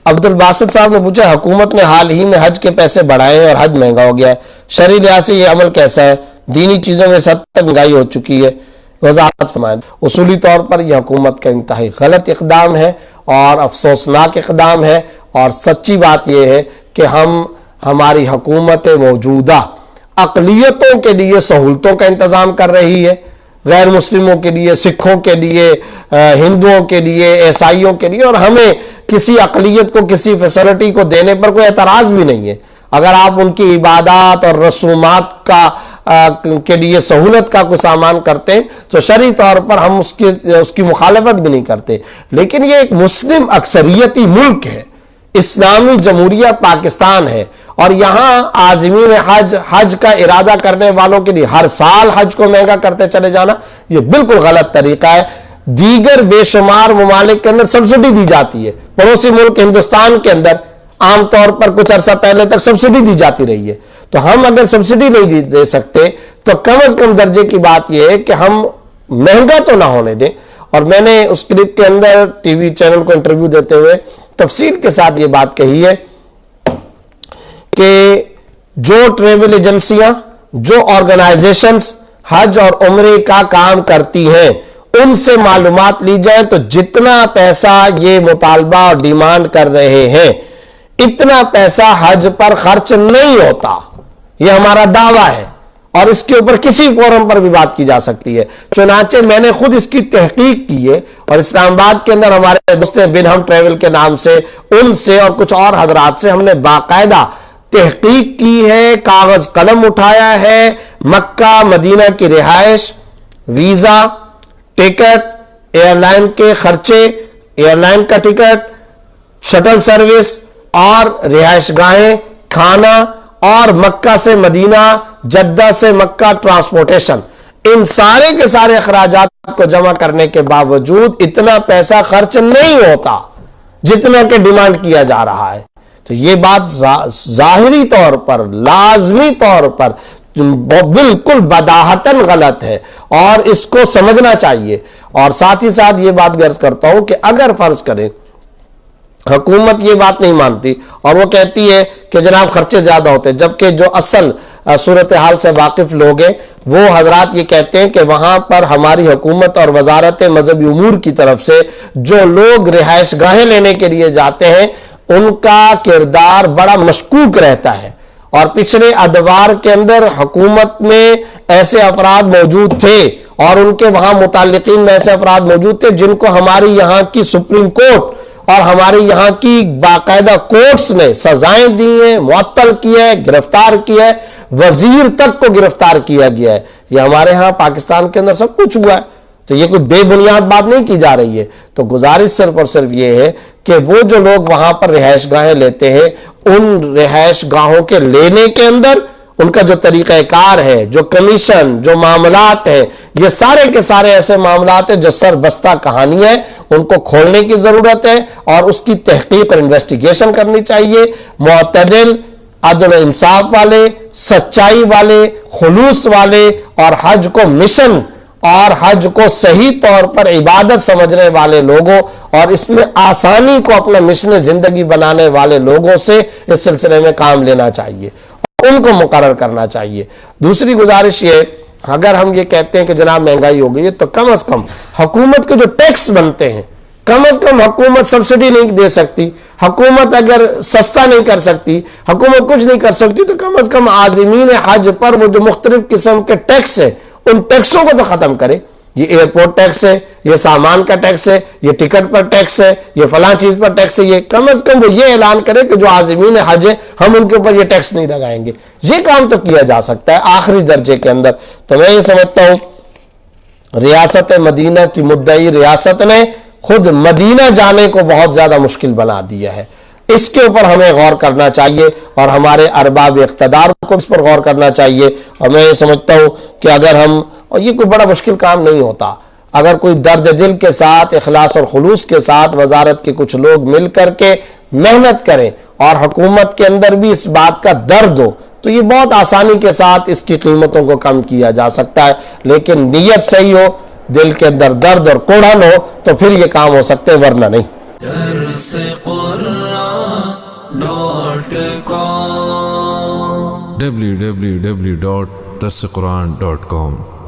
عبد الباسط صاحب نے پوچھا حکومت نے حال ہی میں حج کے پیسے بڑھائے ہیں اور حج مہنگا ہو گیا ہے، شرعی لحاظ سے یہ عمل کیسا ہے؟ دینی چیزوں میں سب تک مہنگائی ہو چکی ہے، وضاحت فرمائیں۔ اصولی طور پر یہ حکومت کا انتہائی غلط اقدام ہے اور افسوسناک اقدام ہے، اور سچی بات یہ ہے کہ ہماری حکومت موجودہ اقلیتوں کے لیے سہولتوں کا انتظام کر رہی ہے، غیر مسلموں کے لیے، سکھوں کے لیے، ہندوؤں کے لیے، عیسائیوں کے لیے، اور ہمیں کسی اقلیت کو کسی فیسلٹی کو دینے پر کوئی اعتراض بھی نہیں ہے۔ اگر آپ ان کی عبادات اور رسومات کے لیے سہولت کا کوئی سامان کرتے ہیں تو شرعی طور پر ہم اس کی مخالفت بھی نہیں کرتے، لیکن یہ ایک مسلم اکثریتی ملک ہے، اسلامی جمہوریہ پاکستان ہے، اور یہاں عازمین حج کا ارادہ کرنے والوں کے لیے ہر سال حج کو مہنگا کرتے چلے جانا یہ بالکل غلط طریقہ ہے۔ دیگر بے شمار ممالک کے اندر سبسڈی دی جاتی ہے، پڑوسی ملک ہندوستان کے اندر عام طور پر کچھ عرصہ پہلے تک سبسڈی دی جاتی رہی ہے، تو ہم اگر سبسڈی نہیں دے سکتے تو کم از کم درجے کی بات یہ ہے کہ ہم مہنگا تو نہ ہونے دیں۔ اور میں نے اس کلپ کے اندر ٹی وی چینل کو انٹرویو دیتے ہوئے تفصیل کے ساتھ یہ بات کہی ہے کہ جو ٹریول ایجنسیاں، جو آرگنائزیشنز حج اور عمرے کا کام کرتی ہیں ان سے معلومات لی جائے تو جتنا پیسہ یہ مطالبہ اور ڈیمانڈ کر رہے ہیں اتنا پیسہ حج پر خرچ نہیں ہوتا، یہ ہمارا دعویٰ ہے، اور اس کے اوپر کسی فورم پر بھی بات کی جا سکتی ہے۔ چنانچہ میں نے خود اس کی تحقیق کی ہے، اور اسلام آباد کے اندر ہمارے دوست بنہم ٹریول کے نام سے ان سے اور کچھ اور حضرات سے ہم نے باقاعدہ تحقیق کی ہے، کاغذ قلم اٹھایا ہے، مکہ مدینہ کی رہائش، ویزا، ٹکٹ، ایئر لائن کے خرچے، ایئر لائن کا ٹکٹ، شٹل سروس اور رہائش گاہیں، کھانا، اور مکہ سے مدینہ، جدہ سے مکہ ٹرانسپورٹیشن، ان سارے کے سارے اخراجات کو جمع کرنے کے باوجود اتنا پیسہ خرچ نہیں ہوتا جتنا کہ ڈیمانڈ کیا جا رہا ہے۔ تو یہ بات ظاہری طور پر، لازمی طور پر بالکل بداہتاً غلط ہے، اور اس کو سمجھنا چاہیے۔ اور ساتھ ہی ساتھ یہ بات عرض کرتا ہوں کہ اگر فرض کریں حکومت یہ بات نہیں مانتی اور وہ کہتی ہے کہ جناب خرچے زیادہ ہوتے ہیں، جبکہ جو اصل صورتحال سے واقف لوگ ہیں وہ حضرات یہ کہتے ہیں کہ وہاں پر ہماری حکومت اور وزارت مذہبی امور کی طرف سے جو لوگ رہائش گاہیں لینے کے لیے جاتے ہیں ان کا کردار بڑا مشکوک رہتا ہے، اور پچھلے ادوار کے اندر حکومت میں ایسے افراد موجود تھے اور ان کے وہاں متعلقین میں ایسے افراد موجود تھے جن کو ہماری یہاں کی سپریم کورٹ اور ہمارے یہاں کی باقاعدہ کورٹس نے سزائیں دی ہیں، معطل کیا ہے، گرفتار کیا ہے، وزیر تک کو گرفتار کیا گیا ہے۔ یہ ہمارے ہاں پاکستان کے اندر سب کچھ ہوا ہے، تو یہ کوئی بے بنیاد بات نہیں کی جا رہی ہے۔ تو گزارش صرف اور صرف یہ ہے کہ وہ جو لوگ وہاں پر رہائش گاہیں لیتے ہیں ان رہائش گاہوں کے لینے کے اندر ان کا جو طریقہ کار ہے، جو کمیشن، جو معاملات ہیں، یہ سارے کے سارے ایسے معاملات ہیں جو سر بستہ کہانیاں ہیں، ان کو کھولنے کی ضرورت ہے اور اس کی تحقیق اور انویسٹیگیشن کرنی چاہیے۔ معتدل، عدل و انصاف والے، سچائی والے، خلوص والے، اور حج کو مشن اور حج کو صحیح طور پر عبادت سمجھنے والے لوگوں اور اس میں آسانی کو اپنا مشن زندگی بنانے والے لوگوں سے اس سلسلے میں کام لینا چاہیے، ان کو مقرر کرنا چاہیے۔ دوسری گزارش یہ، اگر ہم یہ کہتے ہیں کہ جناب مہنگائی ہو گئی ہے تو کم از کم حکومت کے جو ٹیکس بنتے ہیں، کم از کم حکومت سبسڈی نہیں دے سکتی، حکومت اگر سستا نہیں کر سکتی، حکومت کچھ نہیں کر سکتی، تو کم از کم عازمین حج پر وہ جو مختلف قسم کے ٹیکس ہیں ان ٹیکسوں کو تو ختم کرے۔ یہ ایئرپورٹ ٹیکس ہے، یہ سامان کا ٹیکس ہے، یہ ٹکٹ پر ٹیکس ہے، یہ فلاں چیز پر ٹیکس ہے، یہ کم از کم وہ یہ اعلان کرے کہ جو عازمین حج ہیں ہم ان کے اوپر یہ ٹیکس نہیں لگائیں گے۔ یہ کام تو کیا جا سکتا ہے آخری درجے کے اندر۔ تو میں یہ سمجھتا ہوں ریاست مدینہ کی مدعی ریاست نے خود مدینہ جانے کو بہت زیادہ مشکل بنا دیا ہے، اس کے اوپر ہمیں غور کرنا چاہیے اور ہمارے ارباب اقتدار کو اس پر غور کرنا چاہیے۔ اور میں یہ سمجھتا ہوں کہ اگر ہم، اور یہ کوئی بڑا مشکل کام نہیں ہوتا، اگر کوئی درد دل کے ساتھ، اخلاص اور خلوص کے ساتھ وزارت کے کچھ لوگ مل کر کے محنت کریں اور حکومت کے اندر بھی اس بات کا درد ہو تو یہ بہت آسانی کے ساتھ اس کی قیمتوں کو کم کیا جا سکتا ہے، لیکن نیت صحیح ہو، دل کے اندر درد اور کوڑھن ہو تو پھر یہ کام ہو سکتے، ورنہ نہیں۔ www.darsequran.com